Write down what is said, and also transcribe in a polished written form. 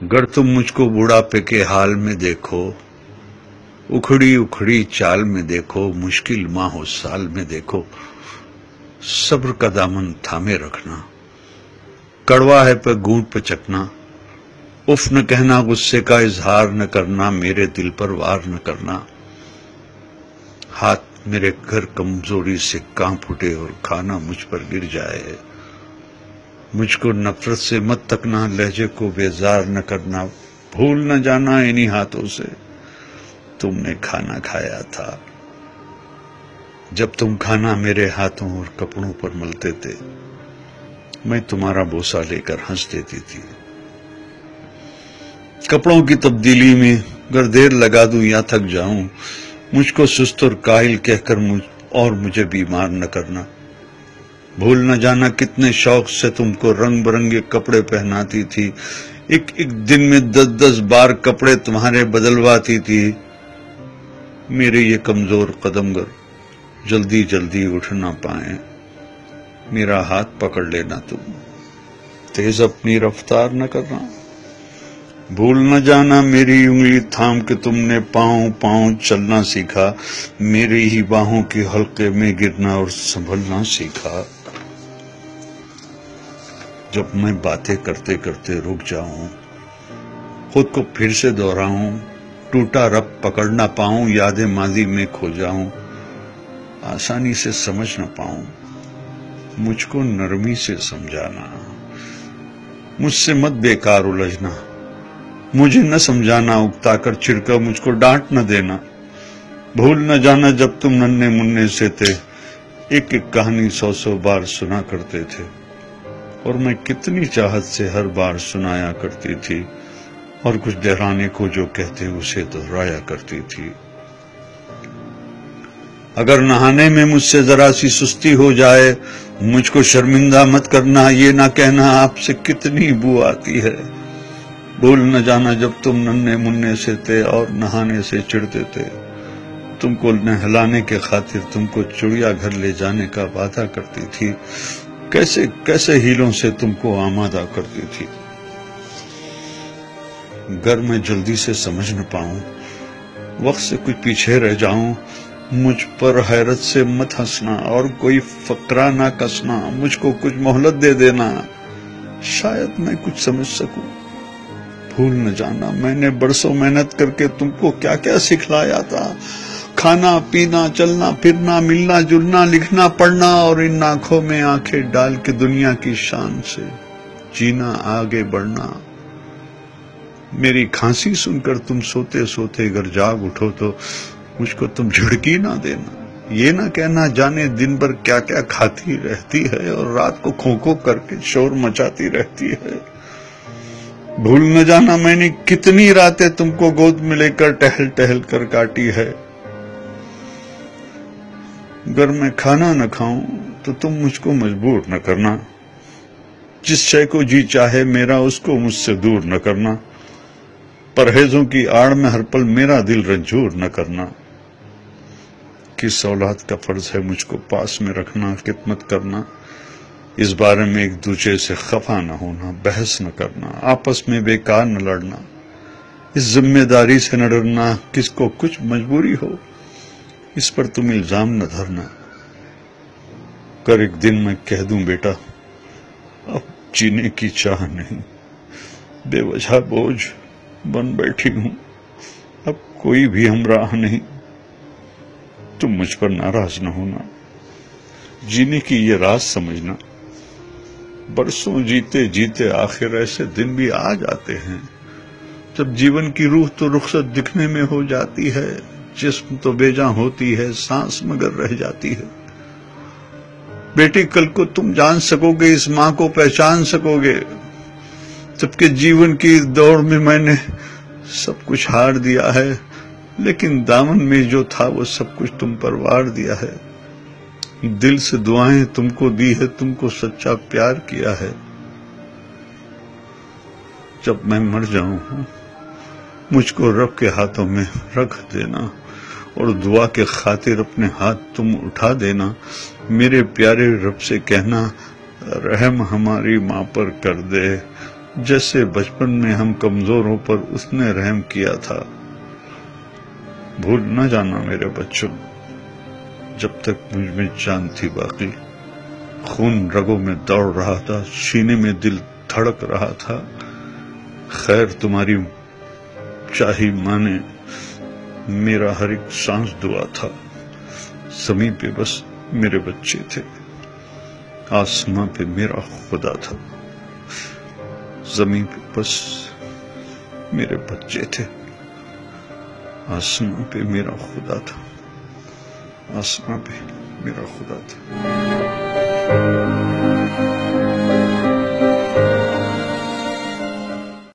गर तुम मुझको बुढ़ापे के हाल में देखो, उखड़ी उखड़ी चाल में देखो, मुश्किल माहो साल में देखो, सब्र का दामन थामे रखना, कड़वा है पर गूंट पे चखना, उफ न कहना, गुस्से का इजहार न करना, मेरे दिल पर वार न करना, हाथ मेरे घर कमजोरी से कांप उठे और खाना मुझ पर गिर जाए, मुझको नफरत से मत तकना, लहजे को बेजार न करना, भूल न जाना इन्हीं हाथों से तुमने खाना खाया था, जब तुम खाना मेरे हाथों और कपड़ों पर मलते थे, मैं तुम्हारा बोसा लेकर हंस देती थी। कपड़ों की तब्दीली में अगर देर लगा दूं या थक जाऊं, मुझको सुस्त और काहिल कहकर मुझे बीमार न करना, भूल न जाना कितने शौक से तुमको रंग बिरंगे कपड़े पहनाती थी, एक एक दिन में 10-10 बार कपड़े तुम्हारे बदलवाती थी, मेरे ये कमजोर कदमगर जल्दी जल्दी उठ ना पाए, मेरा हाथ पकड़ लेना तुम, तेज अपनी रफ्तार न करना, भूल न जाना मेरी उंगली थाम के तुमने पांव पांव चलना सीखा, मेरी ही बाहों के हल्के में गिरना और संभलना सीखा, जब मैं बातें करते करते रुक जाऊं, खुद को फिर से दोहराऊं, टूटा रब पकड़ ना पाऊं, यादें माजी में खो जाऊं, आसानी से समझ न पाऊं, मुझको नरमी से समझाना, मुझसे मत बेकार उलझना, मुझे न समझाना, उकता कर चिढ़कर मुझको डांट न देना, भूल न जाना जब तुम नन्हे मुन्ने से थे, एक एक कहानी 100-100 बार सुना करते थे, और मैं कितनी चाहत से हर बार सुनाया करती थी, और कुछ दोहराने को जो कहते उसे दोहराया करती थी। अगर नहाने में मुझसे जरा सी सुस्ती हो जाए, मुझको शर्मिंदा मत करना, ये ना कहना आपसे कितनी बू आती है, भूल न जाना जब तुम नन्हे मुन्ने से थे और नहाने से चिढ़ते थे, तुमको नहलाने के खातिर तुमको चिड़िया घर ले जाने का वादा करती थी, कैसे कैसे हीलों से तुमको आमादा करती थी। गर मैं जल्दी से समझ न पाऊं, वक्त से कुछ पीछे रह जाऊं, मुझ पर हैरत से मत हंसना और कोई फकरा ना कसना, मुझको कुछ मोहलत दे देना, शायद मैं कुछ समझ सकूं। भूल न जाना मैंने बरसों मेहनत करके तुमको क्या क्या सिखलाया था, खाना पीना चलना फिरना मिलना जुलना लिखना पढ़ना, और इन आंखों में आंखें डाल के दुनिया की शान से जीना आगे बढ़ना। मेरी खांसी सुनकर तुम सोते सोते अगर जाग उठो तो मुझको तुम झिड़की ना देना, ये ना कहना जाने दिन भर क्या क्या खाती रहती है और रात को खो खो करके शोर मचाती रहती है। भूल न जाना मैंने कितनी रातें तुमको गोद में लेकर टहल टहल कर काटी है, अगर मैं खाना न खाऊं तो तुम मुझको मजबूर न करना, जिस शय को जी चाहे मेरा उसको मुझसे दूर न करना, परहेजों की आड़ में हर पल मेरा दिल रंजूर न करना, किस औलाद का फर्ज है मुझको पास में रखना, खिदमत करना, इस बारे में एक दूसरे से खफा न होना, बहस न करना, आपस में बेकार न लड़ना, इस जिम्मेदारी से न डरना, किसको कुछ मजबूरी हो इस पर तुम इल्जाम न धरना, कर एक दिन मैं कह दूं बेटा अब जीने की चाह नहीं, बेवजह बोझ बन बैठी हूं, अब कोई भी हमराह नहीं, तुम मुझ पर नाराज न होना, जीने की ये राज समझना, बरसों जीते जीते आखिर ऐसे दिन भी आ जाते हैं जब जीवन की रूह तो रुखसत दिखने में हो जाती है, जिस्म तो बेजां होती है, सांस मगर रह जाती है। बेटी कल को तुम जान सकोगे, इस मां को पहचान सकोगे, सबके जीवन की दौड़ में मैंने सब कुछ हार दिया है, लेकिन दामन में जो था वो सब कुछ तुम पर वार दिया है, दिल से दुआएं तुमको दी है, तुमको सच्चा प्यार किया है। जब मैं मर जाऊं मुझको रब के हाथों में रख देना और दुआ के खातिर अपने हाथ तुम उठा देना, मेरे प्यारे रब से कहना रहम हमारी माँ पर कर दे, جیسے بچپن میں ہم کمزوروں پر اس نے رحم کیا تھا۔ بھول نہ جانا میرے بچوں، جب تک مجھ میں جان تھی باقی، خون رگوں میں دوڑ رہا تھا، سینے میں دل دھڑک رہا تھا، خیر تمہاری چاہی مانے میرا ہر ایک سانس دعا تھا۔ زمین پہ بس میرے بچے تھے، آسماں پہ میرا خدا تھا۔ زمین پہ بس میرے بچے تھے، آسماں پہ میرا خدا تھا، آسماں پہ میرا خدا تھا۔